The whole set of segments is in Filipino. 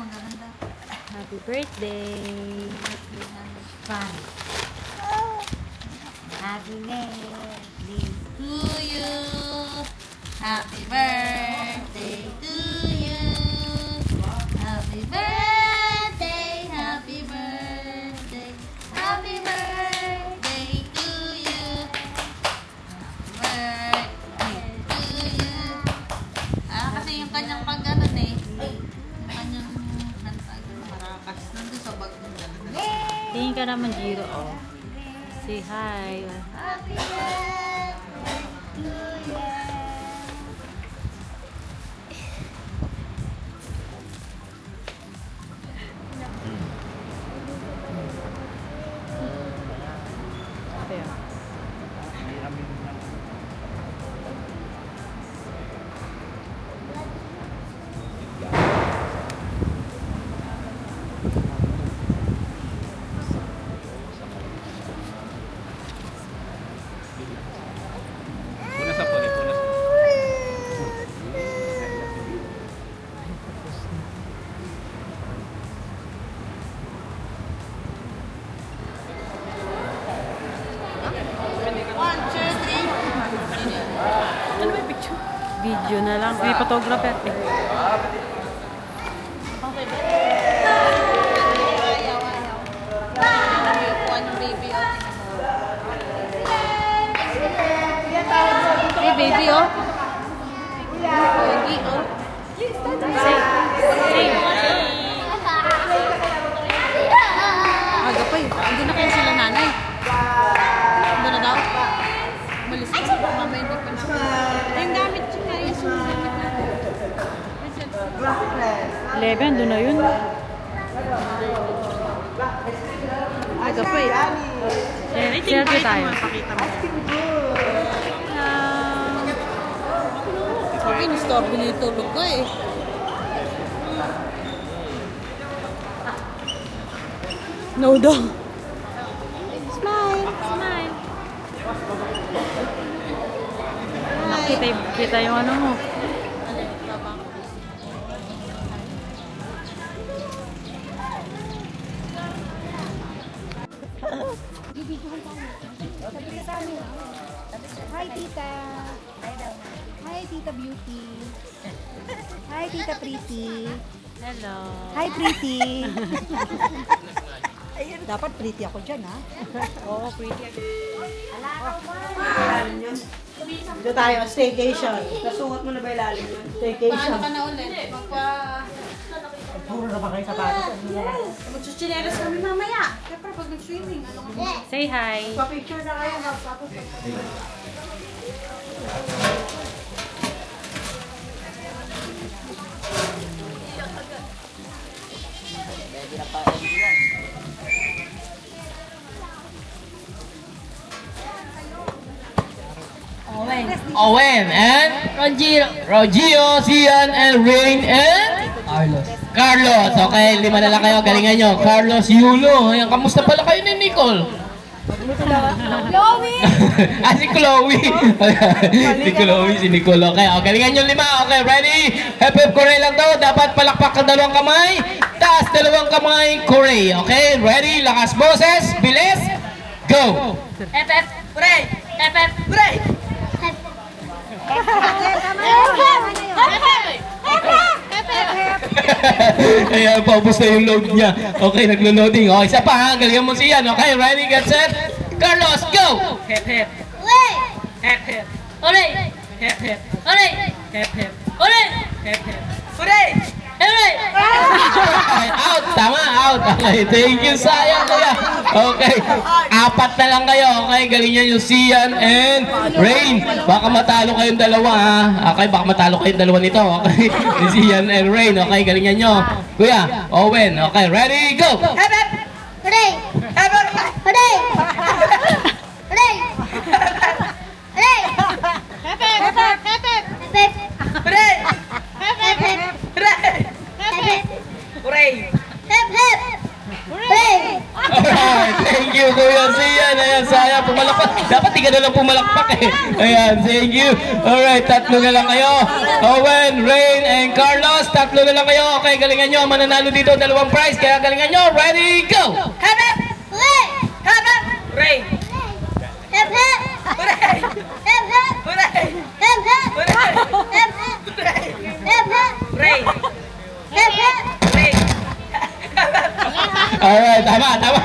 magaganda. Happy birthday. Fun. Happy birthday to you. Happy birthday to you. Happy birthday, happy birthday. Happy birthday to you. Happy birthday to you. Kasi yung kanyang pag-ganon eh. Yung kanyang marakas. Nandun sa bag ng gano'n. Tingin ka naman, Jiro. Oh. Say hi. Happy birthday to you. Kaya. Punas na po, punas. Video na lang. May photographer. Eh. Hey, baby, oh. Pogi, oh. Say. Aga pa eh. Andun na kaya sila nanay. Andun na daw. Malis na. Mama hindi pa na. Yung gamit siya nga. Yung gamit natin. 11, doon na yun. Aga pa eh. Selfie tayo. Sabi, nistorbo niya yung tulog ko eh. No daw. Smile. Smile. Kita yung ano mo. Hi, Tita. Hi, Tita Beauty. Hi, Tita Pretty. Hello. Hi, Pretty. Dapat pretty ako dyan, ha? Oo, pretty. Dito tayo, staycation. Nasuot mo na ba ilalim yun? Staycation. Paano ka na ulit? Puro na ba kayo sapatos? Magsuchinelas kami mamaya. Siyempre, pag nag-swimming, ano ka? Say hi. Pa-picture na kayo. Tapos Owen and Rogio, Cian and Rain and Carlos. Okay, 5 na lang kayo. Galingan nyo. Carlos, Yulo. Ayan, kamusta pala kayo ni Nicole? Chloe! Si Chloe. Si Chloe, si Nicole. Okay, galingan nyo 5. Okay, ready? Hep hep Corey lang daw. Dapat palakpak ang 2 kamay. Taas 2 kamay, Corey. Okay, ready? Lakas boses. Bilis. Go! Hep, hep, hooray! Hep, hep, hooray! Ayan, paubos na yung load niya. Okay, naglo-loading. Okay, isa pa ha. Galingan mo siya. Okay, ready, get set. Carlos, go! Hep, hep. Hooray! Hep, hep. Hooray! Hep, hep. Hooray! Hep, hep. Hooray! Hep, hep. Hooray! Hooray! Okay, out. Tama, out. Okay, thank you, sayang kuya. Okay, 4 na lang kayo. Okay, galingan yung Cian and Rain. Baka matalo kayong 2 ha. Okay, baka matalo kayong 2 nito. Okay, Cian and Rain. Okay, galingan nyo. Kuya, Owen. Okay, ready, go! Hooray! Hooray! Hooray! Hooray! Hep, hep! Hep, hep! Hep, hep! Hooray! Hep, hep! Hep, Hooray! hep! Hooray! Hep, hep! Hooray! Alright, thank you, Kuya Cian. Ayan, sayang. Dapat di ka na lang pumalakpak eh. Ayan, thank you. Alright, tatlo na lang kayo. Owen, Rain, and Carlos. Tatlo na lang kayo. Okay, galingan nyo. Mananalo dito, 2 prize. Kaya galingan nyo. Ready, go! Hep, hep. Hooray! Hep, hep. Ray! Hep, hep. Hooray! Hep, hep. Hooray! Hep, hep. Hooray! Hep, hep. Hep, hep. Ray! Hep, hep. Ray! Alright, tama. Tawa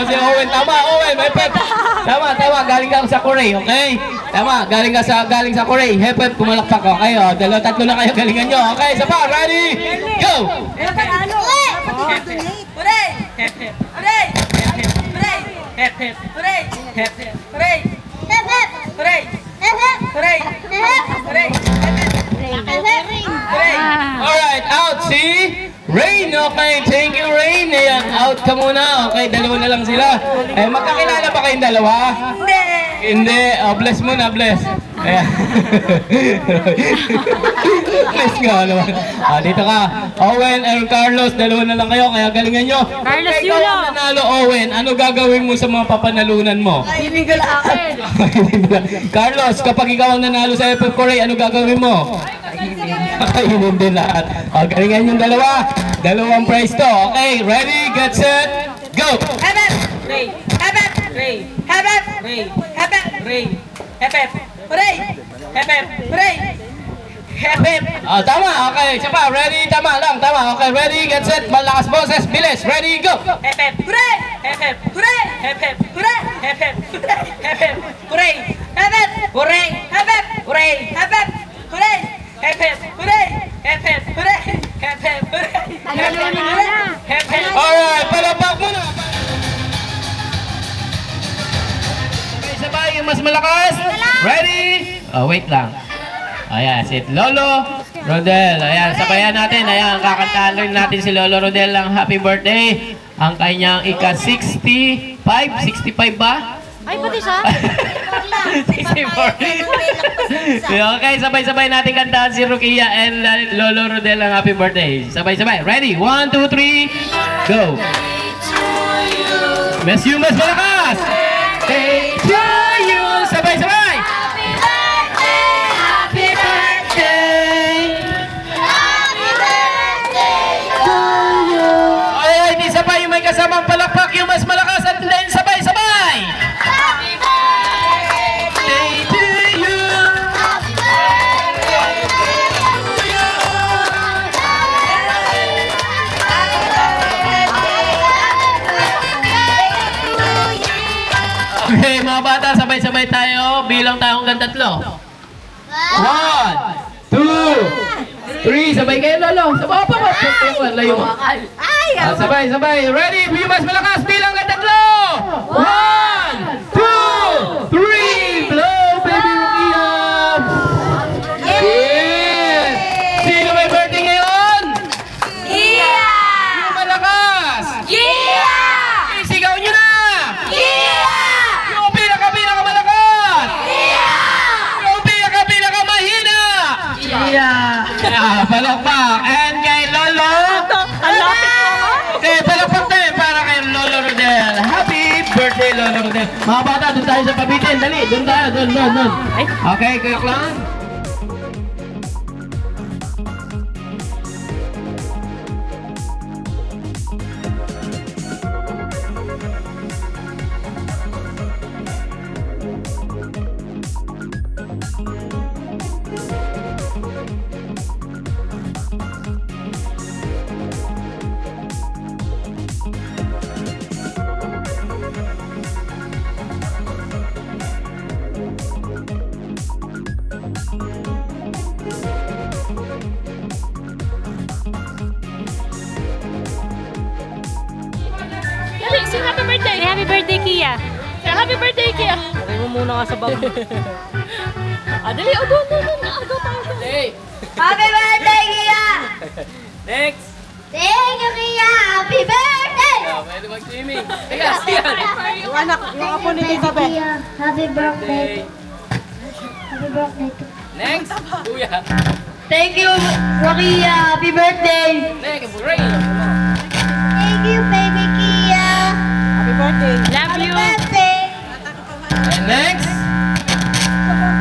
si Owen. Tama, Owen. May pep. Tama. Galing ka sa Korea, okay? Tama, galing sa Korea. Hep, pumalakpak, okay? O, tatlo na kayo. Galingan nyo, okay? Isa pa, ready? Go! Hooray! Hooray! Hooray! Hooray! Hooray! Hooray! Hep, hep. Hooray! Hep, hep. Hooray! Hep, hep. Hooray! Hep, hep. Hooray! Alright, out si Rain. Okay, thank you, Rain. Ayan, out ka muna. Okay, dalawa na lang sila. Eh, magkakilala ba kayong dalawa? Hindi. Oh, bless muna, bless. Ayan. Bless nga naman. Dito ka. Owen and Carlos, dalawa na lang kayo. Kaya galingan nyo. Carlos, Okay, ikaw Yulo. ang nanalo, Owen. Ano gagawin mo sa mga papanalunan mo? Illegal akin! Carlos, kapag ikaw ang nanalo sa FF Korea, ano gagawin mo? Kainin din lahat. Galingan yung dalawa. 2 prize to. Okay, ready, get set, go! Hep! Ray! Hep! Ray! Hep! Ray! Hep! Ray! Hep! Hooray! Hep! Hooray! Hep! Tama, okay. Siya pa, ready, tama. Okay, ready, get set, malakas boses, bilis, ready, go! Hep! Hooray! Hep! Hooray! Hep! Hooray! Hep! Hooray! Hep! Hooray! Hep! Hooray! Hep! Hooray! Hep! Hooray! Hep! Hooray! Hep! Hooray! Hep! Hooray! Hep! Alright, palabak mo na! Sabay, yung mas malakas. Ready? Wait lang. Ayan, si Lolo Rodel. Ayan, sabayan natin. Ayan, kakantahan rin natin si Lolo Rodel ng happy birthday. Ang kanyang ika-65. 65 ba? Ay, pati siya. 64. Okay, sabay-sabay natin kantahan si Rukia and Lolo Rodel ng happy birthday. Sabay-sabay. Ready? 1, 2, 3, go! Miss you, mas malakas! Hey to you! Sabay-sabay! Happy birthday! Happy birthday! Happy birthday to you! Ay, hindi sabay yung may kasamang palakpak yung mas malakas at then sabay-sabay! Happy birthday! Hey to you! Happy birthday to you! Okay, mga bata, sabay-sabay tayo. Bilang tayo hanggang 3. 1, 2, 3. Sabay kayo, Lolo. Sabay pa. Layo mo. Sabay-sabay. Ready? You mas malakas. Bilang hanggang 3. 1, 2, 3. Blow, baby Rukia. Yes! Sino may birthday ngayon? Gia! Yung malakas. Gia! Isigaw nyo na. Gia! Yung pinaka-malakas. Gia! Yung pinaka-mahina. Palakpak. And kay Lolo. Okay, palakpak din para kay Lolo Rodel. Happy birthday, Lolo Rodel. Mga bata, doon tayo sa pabitin. Dali, doon tayo. Doon. Okay, kayo lang. Sing happy birthday. Happy birthday, Kia. Happy birthday, Kia. Okay mo muna ka sa bag. Dali, go tayo. Happy birthday, Gia! Next! Thank you, Gia! Happy birthday! Pwede mag-swimming. Teka, siyan. Yung anak, yung apo ni Tita Beth. Gia, happy birthday. Happy birthday to Next! Kuya. Thank you, Gia! Happy birthday! Next! Ray! Thank you, baby Gia! Happy birthday! Love Happy you. birthday! And next.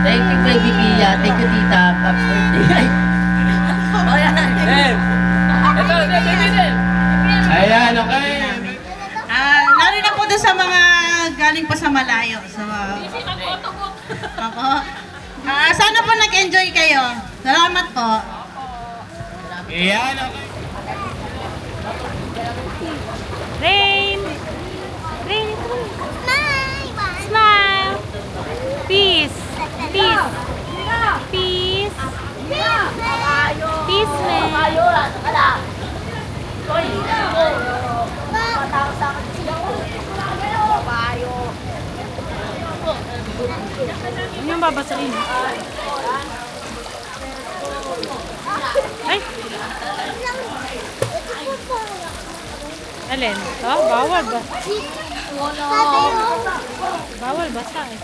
Thank you, Baby Pia. Thank you, Tita. Happy birthday. Oh, yan. Ito, baby din. Ayan, okay. Lalo na po doon sa mga galing pa sa malayo. Sa mga... Ako. Sana po nag-enjoy kayo. Salamat po. Ayan, okay. Rain! Rain! Smile! Peace! Peace! Peace! Peace, man! Ano yung babasahin? Ay! Alin? Bawal ba? Bawal basa eh.